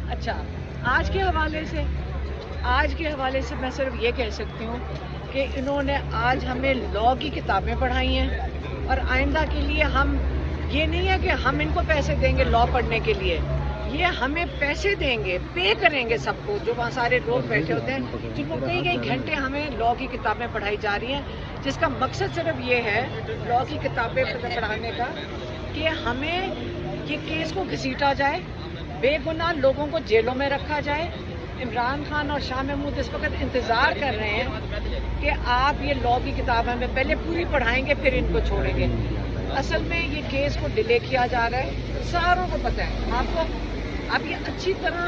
اچھا، آج کے حوالے سے میں صرف یہ کہہ سکتی ہوں کہ انہوں نے آج ہمیں لاء کی کتابیں پڑھائی ہیں، اور آئندہ کے لیے ہم یہ نہیں ہے کہ ہم ان کو پیسے دیں گے لاء پڑھنے کے لیے، یہ ہمیں پیسے دیں گے، پے کریں گے سب کو، جو وہاں سارے لوگ بیٹھے ہوتے ہیں جن کو کئی گھنٹے ہمیں لاء کی کتابیں پڑھائی جا رہی ہیں، جس کا مقصد صرف یہ ہے لاء کی کتابیں پڑھانے کا کہ ہمیں یہ کیس کو گھسیٹا جائے، بے گناہ لوگوں کو جیلوں میں رکھا جائے۔ عمران خان اور شاہ محمود اس وقت انتظار کر رہے ہیں کہ آپ یہ لاء کی کتاب ہمیں پہلے پوری پڑھائیں گے پھر ان کو چھوڑیں گے۔ اصل میں یہ کیس کو ڈیلے کیا جا رہا ہے، ساروں کو پتہ ہے، آپ یہ اچھی طرح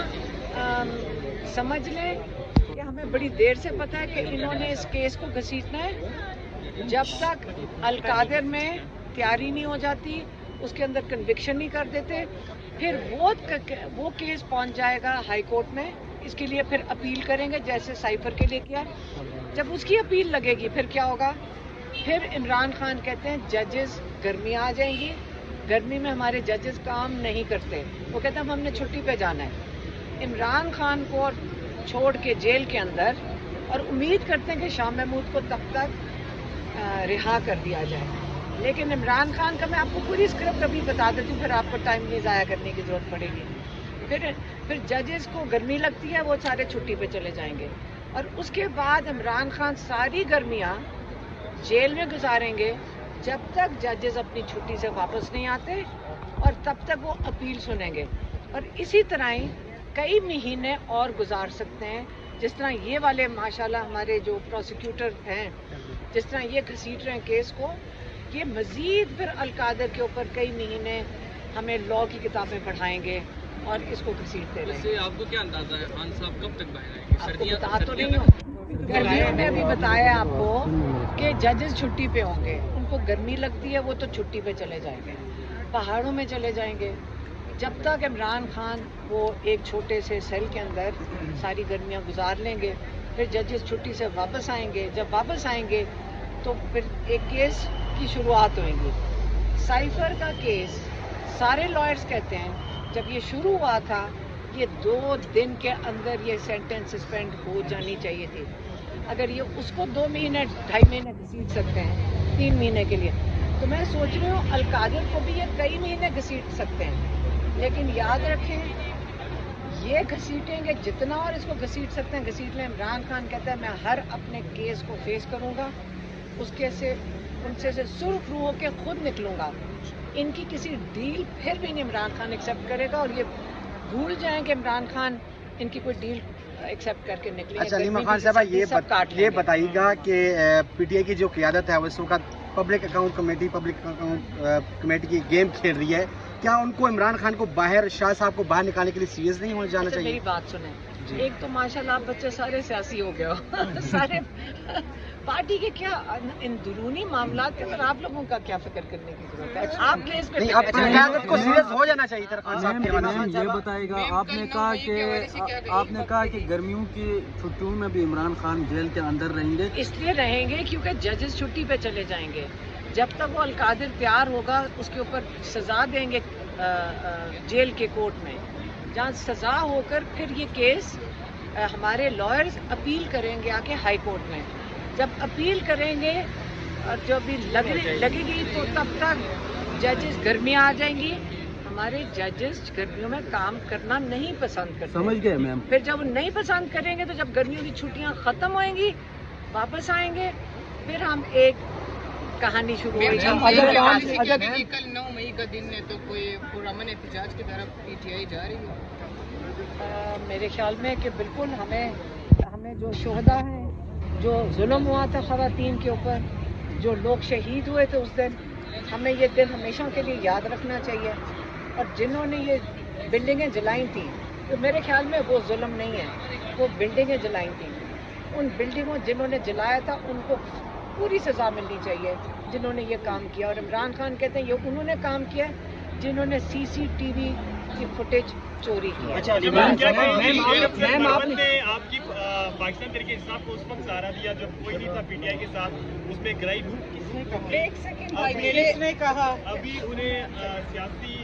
سمجھ لیں کہ ہمیں بڑی دیر سے پتہ ہے کہ انہوں نے اس کیس کو گھسیٹنا ہے۔ جب تک القادر میں تیاری نہیں ہو جاتی، اس کے اندر کنوکشن نہیں کر دیتے، پھر وہ کیس پہنچ جائے گا ہائی کورٹ میں، اس کے لیے پھر اپیل کریں گے جیسے سائفر کے لیے کیا۔ جب اس کی اپیل لگے گی پھر کیا ہوگا؟ پھر عمران خان کہتے ہیں ججز گرمی آ جائیں گی، گرمی میں ہمارے ججز کام نہیں کرتے، وہ کہتے ہیں ہم نے چھٹی پہ جانا ہے۔ عمران خان کو چھوڑ کے جیل کے اندر، اور امید کرتے ہیں کہ شاہ محمود کو تب تک رہا کر دیا جائے۔ لیکن عمران خان کا میں آپ کو پوری اسکرپٹ ابھی بتا دیتی ہوں، پھر آپ کو ٹائم نہیں ضائع کرنے کی ضرورت پڑے گی۔ پھر ججز کو گرمی لگتی ہے، وہ سارے چھٹی پہ چلے جائیں گے، اور اس کے بعد عمران خان ساری گرمیاں جیل میں گزاریں گے جب تک ججز اپنی چھٹی سے واپس نہیں آتے، اور تب تک وہ اپیل سنیں گے، اور اسی طرح ہی کئی مہینے اور گزار سکتے ہیں۔ جس طرح یہ والے ماشاءاللہ ہمارے جو پروسیکیوٹر ہیں، جس طرح یہ گھسیٹ رہے ہیں کیس کو، یہ مزید پھر القادر کے اوپر کئی مہینے ہمیں لاء کی کتابیں پڑھائیں گے اور اس کو گھسیٹتے رہیں گے۔ آپ کو کیا اندازہ ہے خان صاحب کب تک باہر آئیں گے؟ آپ کو بتا تو نہیں ہوں، گرمیوں میں ابھی بتایا آپ کو کہ ججز چھٹی پہ ہوں گے، ان کو گرمی لگتی ہے وہ تو چھٹی پہ چلے جائیں گے، پہاڑوں میں چلے جائیں گے۔ جب تک عمران خان وہ ایک چھوٹے سے سیل کے اندر ساری گرمیاں گزار لیں گے، پھر ججز چھٹی سے واپس آئیں گے، جب واپس آئیں گے تو پھر ایک کیس کی شروعات ہوئیں گی۔ سائفر کا کیس سارے لائرز کہتے ہیں جب یہ شروع ہوا تھا یہ 2 دن کے اندر یہ سینٹنس سسپینڈ ہو جانی چاہیے تھی۔ اگر یہ اس کو 2 مہینے 2.5 مہینے گھسیٹ سکتے ہیں 3 مہینے کے لیے، تو میں سوچ رہی ہوں القادر کو بھی یہ کئی مہینے گھسیٹ سکتے ہیں۔ لیکن یاد رکھیں یہ گھسیٹیں گے جتنا اور اس کو گھسیٹ سکتے ہیں گھسیٹ لیں۔ عمران خان کہتا ہے میں ہر اپنے کیس کو فیس کروں گا، ان سے سرخ رو ہو کے خود نکلوں گا۔ ان کی کسی ڈیل پھر بھی نہیں عمران خان ایکسیپٹ کرے گا، اور یہ بھول جائیں کہ عمران خان ان کی کوئی ڈیل ایکسیپٹ کر کے نکلے۔ اچھا علیمہ خان صاحبہ یہ بتائیے گا کہ پی ٹی آئی کی جو قیادت ہے وہ اس وقت پبلک اکاؤنٹ کمیٹی کی گیم کھیل رہی ہے، کیا ان کو عمران خان کو باہر، شاہ صاحب کو باہر نکالنے کے لیے سیریس نہیں ہونا جانا چاہیے؟ میری بات سنیں، ایک تو ماشاءاللہ آپ بچے سارے سیاسی ہو گئے ہو، سارے پارٹی کے کیا اندرونی معاملات کے اندر آپ لوگوں کا کیا فکر کرنے کی ضرورت ہے؟ آپ کیس پہ اب قیادت کو سیریس ہو جانا چاہیے خان صاحب کے حوالے سے۔ یہ بتائے گا، آپ نے کہا کہ گرمیوں کی چھٹیوں میں بھی عمران خان جیل کے اندر رہیں گے، اس لیے رہیں گے کیونکہ ججز چھٹی پہ چلے جائیں گے۔ جب تک وہ القادر تیار ہوگا اس کے اوپر سزا دیں گے جیل کے کورٹ میں، جہاں سزا ہو کر پھر یہ کیس ہمارے لائرز اپیل کریں گے آ کے ہائی کورٹ میں۔ جب اپیل کریں گے اور جو بھی لگے گی تو تب تک ججز گرمیاں آ جائیں گی۔ ہمارے ججز گرمیوں میں کام کرنا نہیں پسند کرتے، سمجھ گئے میم۔ پھر جب وہ نہیں پسند کریں گے تو جب گرمیوں کی چھٹیاں ختم ہوئیں گی واپس آئیں گے، پھر ہم ایک کہانی شروع ہوئی۔ کل 9 مئی کا دن ہے تو کوئی پرامن احتجاج کی طرف پی ٹی آئی جا رہی ہے؟ میرے خیال میں کہ بالکل ہمیں جو شہداء ہیں، جو ظلم ہوا تھا خواتین کے اوپر، جو لوگ شہید ہوئے تھے اس دن، ہمیں یہ دن ہمیشہ کے لیے یاد رکھنا چاہیے۔ اور جنہوں نے یہ بلڈنگیں جلائی تھیں تو میرے خیال میں وہ ظلم نہیں ہے، وہ بلڈنگیں جلائی تھیں۔ ان بلڈنگوں جنہوں نے جلایا تھا ان کو پوری سزا ملنی چاہیے جنہوں نے یہ کام کیا۔ اور عمران خان کہتے ہیں یہ انہوں نے کام کیا جنہوں نے سی سی ٹی وی کی فوٹیج چوری کی۔ اچھا میم آپ نے آپ کی پاکستان تحریک انصاف کو اس وقت سہارا دیا جب کوئی نہیں تھا پی ٹی آئی کے ساتھ، اس میں گرائی دھوپ کس نے کہا؟ ایک سیکنڈ کہا ابھی انہیں سیاسی